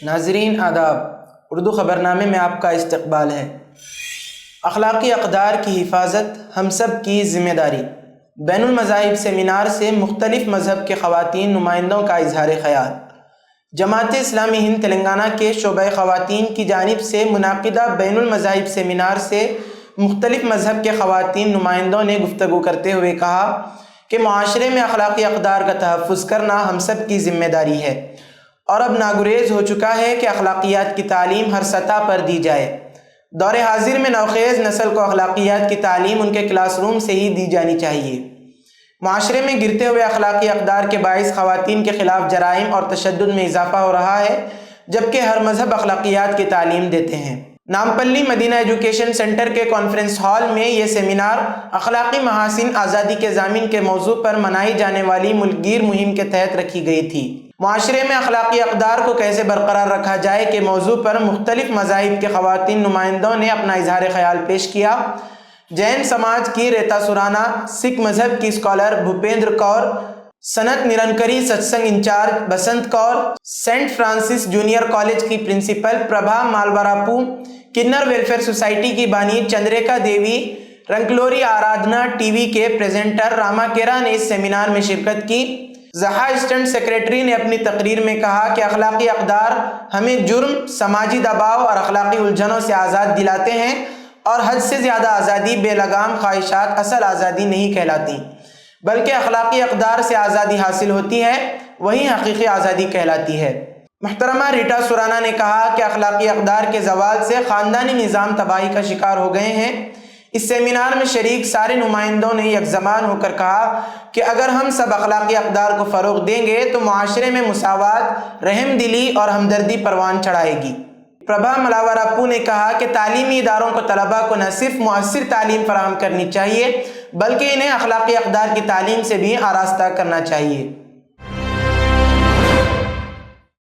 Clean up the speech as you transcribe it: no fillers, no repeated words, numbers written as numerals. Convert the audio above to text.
ناظرین آداب، اردو خبرنامے میں آپ کا استقبال ہے۔ اخلاقی اقدار کی حفاظت ہم سب کی ذمہ داری۔ بین المذاہب سیمینار سے مختلف مذہب کے خواتین نمائندوں کا اظہار خیال۔ جماعت اسلامی ہند تلنگانہ کے شعبہ خواتین کی جانب سے منعقدہ بین المذاہب سیمینار سے مختلف مذہب کے خواتین نمائندوں نے گفتگو کرتے ہوئے کہا کہ معاشرے میں اخلاقی اقدار کا تحفظ کرنا ہم سب کی ذمہ داری ہے اور اب ناگزیر ہو چکا ہے کہ اخلاقیات کی تعلیم ہر سطح پر دی جائے۔ دور حاضر میں نوخیز نسل کو اخلاقیات کی تعلیم ان کے کلاس روم سے ہی دی جانی چاہیے۔ معاشرے میں گرتے ہوئے اخلاقی اقدار کے باعث خواتین کے خلاف جرائم اور تشدد میں اضافہ ہو رہا ہے، جبکہ ہر مذہب اخلاقیات کی تعلیم دیتے ہیں۔ نامپلی مدینہ ایجوکیشن سینٹر کے کانفرنس ہال میں یہ سیمینار اخلاقی محاسن آزادی کے ضامن کے موضوع پر منائی جانے والی ملک گیر مہم کے تحت رکھی گئی تھی۔ معاشرے میں اخلاقی اقدار کو کیسے برقرار رکھا جائے کے موضوع پر مختلف مذاہب کے خواتین نمائندوں نے اپنا اظہار خیال پیش کیا۔ جین سماج کی ریتا سورانا، سکھ مذہب کی اسکالر بھوپیندر کور، سنت نرنکری ستسنگ انچارج بسنت کور، سینٹ فرانسس جونیئر کالج کی پرنسپل پربھا مالوراپو، کنر ویلفیئر سوسائٹی کی بانی چندریکا دیوی، رنگلوری آرادھنا ٹی وی کے پریزنٹر راما کیرا نے اس سیمینار میں شرکت کی۔ زہا اسٹنٹ سیکریٹری نے اپنی تقریر میں کہا کہ اخلاقی اقدار ہمیں جرم، سماجی دباؤ اور اخلاقی الجھنوں سے آزاد دلاتے ہیں، اور حد سے زیادہ آزادی، بے لگام خواہشات اصل آزادی نہیں کہلاتی، بلکہ اخلاقی اقدار سے آزادی حاصل ہوتی ہے، وہی حقیقی آزادی کہلاتی ہے۔ محترمہ ریٹا سورانا نے کہا کہ اخلاقی اقدار کے زوال سے خاندانی نظام تباہی کا شکار ہو گئے ہیں۔ اس سیمینار میں شریک سارے نمائندوں نے یکزبان ہو کر کہا کہ اگر ہم سب اخلاقی اقدار کو فروغ دیں گے تو معاشرے میں مساوات، رحم دلی اور ہمدردی پروان چڑھائے گی۔ پربھا ملاوراپو نے کہا کہ تعلیمی اداروں کو طلباء کو نہ صرف مؤثر تعلیم فراہم کرنی چاہیے، بلکہ انہیں اخلاقی اقدار کی تعلیم سے بھی آراستہ کرنا چاہیے۔